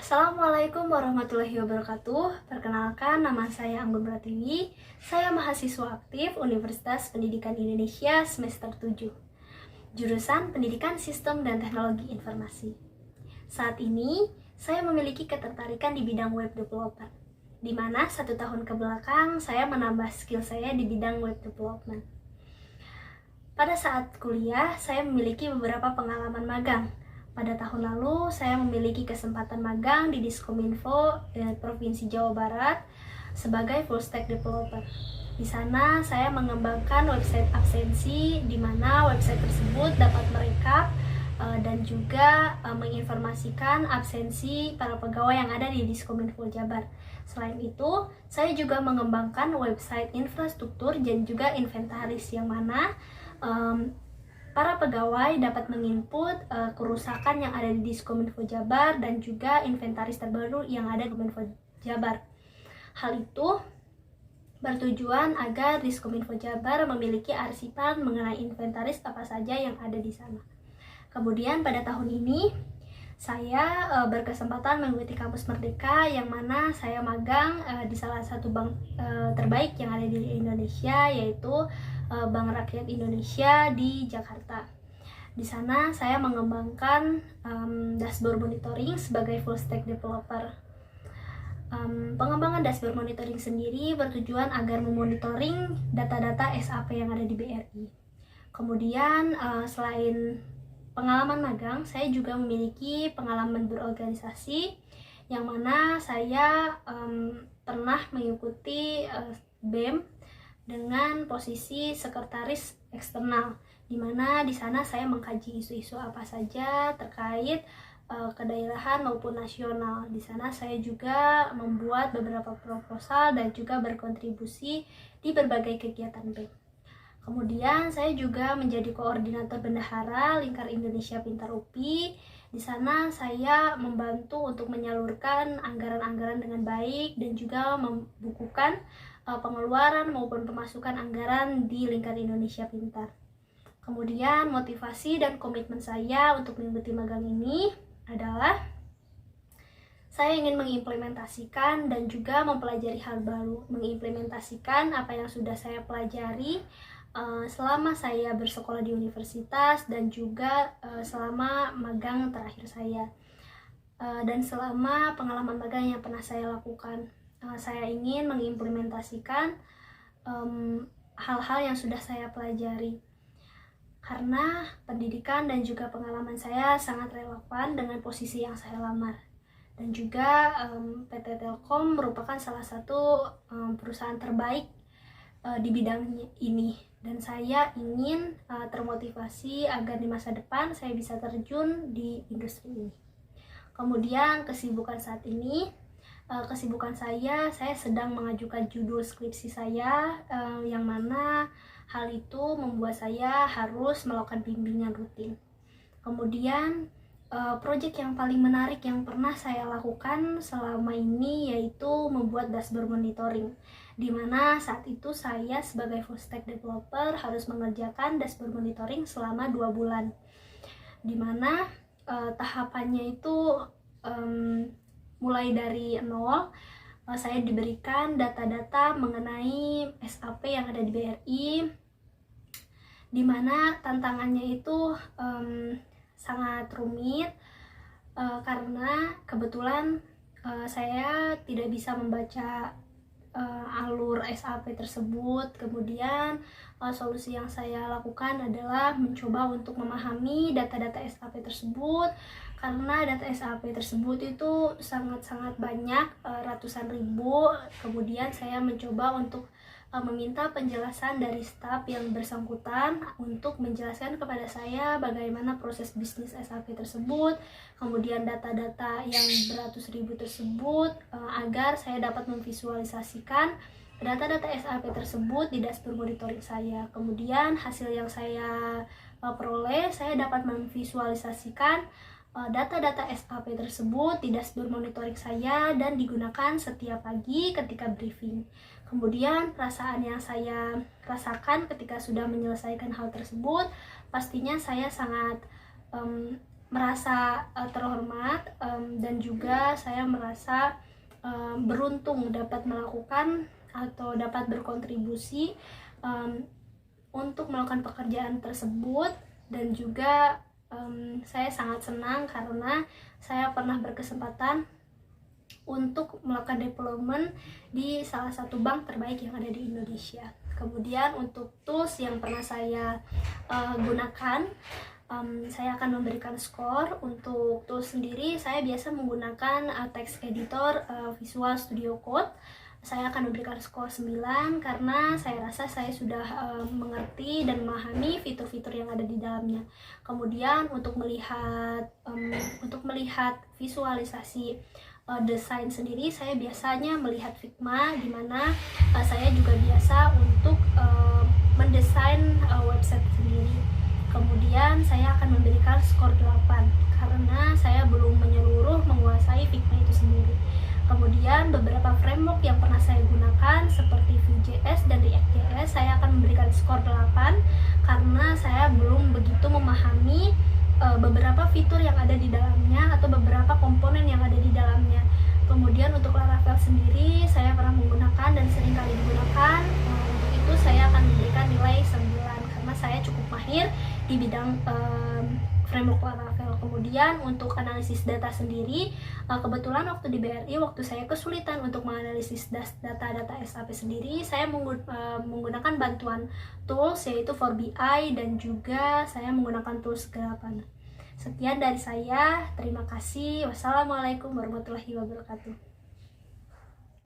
Assalamualaikum warahmatullahi wabarakatuh. Perkenalkan, nama saya Anggun Pratiwi. Saya mahasiswa aktif Universitas Pendidikan Indonesia semester 7, jurusan Pendidikan Sistem dan Teknologi Informasi. Saat ini, saya memiliki ketertarikan di bidang web developer, di mana 1 tahun ke belakang saya menambah skill saya di bidang web development. Pada saat kuliah, saya memiliki beberapa pengalaman magang. Pada tahun lalu, saya memiliki kesempatan magang di Diskominfo Provinsi Jawa Barat sebagai full stack developer. Di sana, saya mengembangkan website absensi, di mana website tersebut dapat merekap dan juga menginformasikan absensi para pegawai yang ada di Diskominfo Jabar. Selain itu, saya juga mengembangkan website infrastruktur dan juga inventaris, yang mana para pegawai dapat menginput kerusakan yang ada di Diskominfo Jabar dan juga inventaris terbaru yang ada di Diskominfo Jabar. Hal itu bertujuan agar Diskominfo Jabar memiliki arsipan mengenai inventaris apa saja yang ada di sana. Kemudian pada tahun ini saya berkesempatan mengikuti Kampus Merdeka, yang mana saya magang di salah satu bank terbaik yang ada di Indonesia, yaitu Bank Rakyat Indonesia di Jakarta. Di sana saya mengembangkan dashboard monitoring sebagai full stack developer. Pengembangan dashboard monitoring sendiri bertujuan agar memonitoring data-data SAP yang ada di BRI. Kemudian selain pengalaman magang, saya juga memiliki pengalaman berorganisasi, yang mana saya pernah mengikuti BEM dengan posisi sekretaris eksternal, di mana di sana saya mengkaji isu-isu apa saja terkait kedaerahan maupun nasional. Di sana saya juga membuat beberapa proposal dan juga berkontribusi di berbagai kegiatan BEM. Kemudian saya juga menjadi koordinator bendahara Lingkar Indonesia Pintar UPI. Di sana saya membantu untuk menyalurkan anggaran-anggaran dengan baik dan juga membukukan pengeluaran maupun pemasukan anggaran di Lingkar Indonesia Pintar. Kemudian motivasi dan komitmen saya untuk mengikuti magang ini adalah saya ingin mengimplementasikan dan juga mempelajari hal baru, mengimplementasikan apa yang sudah saya pelajari selama saya bersekolah di universitas dan juga selama magang terakhir saya, dan selama pengalaman magang yang pernah saya lakukan. Saya ingin mengimplementasikan hal-hal yang sudah saya pelajari, karena pendidikan dan juga pengalaman saya sangat relevan dengan posisi yang saya lamar. Dan juga PT Telkom merupakan salah satu perusahaan terbaik di bidang ini, dan saya ingin termotivasi agar di masa depan saya bisa terjun di industri ini. Kemudian kesibukan saat ini, kesibukan saya sedang mengajukan judul skripsi saya, yang mana hal itu membuat saya harus melakukan bimbingan rutin. Kemudian proyek yang paling menarik yang pernah saya lakukan selama ini yaitu membuat dashboard monitoring, di mana saat itu saya sebagai full stack developer harus mengerjakan dashboard monitoring selama 2 bulan, di mana tahapannya itu mulai dari nol. Saya diberikan data-data mengenai SAP yang ada di BRI, di mana tantangannya itu sangat rumit karena kebetulan saya tidak bisa membaca alur SAP tersebut. Kemudian solusi yang saya lakukan adalah mencoba untuk memahami data-data SAP tersebut, karena data SAP tersebut itu sangat-sangat banyak, ratusan ribu. Kemudian saya mencoba untuk meminta penjelasan dari staf yang bersangkutan untuk menjelaskan kepada saya bagaimana proses bisnis SAP tersebut, kemudian data-data yang beratus ribu tersebut, agar saya dapat memvisualisasikan data-data SAP tersebut di dashboard monitoring saya. Kemudian hasil yang saya peroleh, saya dapat memvisualisasikan data-data SAP tersebut di dashboard monitoring saya dan digunakan setiap pagi ketika briefing. Kemudian perasaan yang saya rasakan ketika sudah menyelesaikan hal tersebut, pastinya saya sangat merasa terhormat, dan juga saya merasa beruntung dapat melakukan atau dapat berkontribusi untuk melakukan pekerjaan tersebut. Dan juga saya sangat senang karena saya pernah berkesempatan untuk melakukan deployment di salah satu bank terbaik yang ada di Indonesia. Kemudian untuk tools yang pernah saya gunakan, saya akan memberikan skor. Untuk tools sendiri saya biasa menggunakan text editor Visual Studio Code. Saya akan memberikan skor 9 karena saya rasa saya sudah mengerti dan memahami fitur-fitur yang ada di dalamnya. Kemudian untuk melihat visualisasi desain sendiri, saya biasanya melihat Figma, di mana saya juga biasa untuk mendesain website sendiri. Kemudian saya akan memberikan skor 8 karena saya belum menyeluruh menguasai Figma itu sendiri. Kemudian beberapa framework yang pernah saya gunakan seperti Vue.js dan React.js, saya akan memberikan skor 8 karena saya belum begitu memahami beberapa fitur yang ada di dalamnya atau beberapa komponen yang ada di dalamnya. Kemudian untuk Laravel sendiri saya pernah menggunakan dan sering kali digunakan. Untuk itu saya akan memberikan nilai 9 karena saya cukup mahir di bidang framework Laravel. Kemudian untuk analisis data sendiri, kebetulan waktu di BRI, waktu saya kesulitan untuk menganalisis data-data SAP sendiri, saya menggunakan bantuan tools yaitu for BI, dan juga saya menggunakan tools Grafana. Sekian dari saya, terima kasih. Wassalamualaikum warahmatullahi wabarakatuh.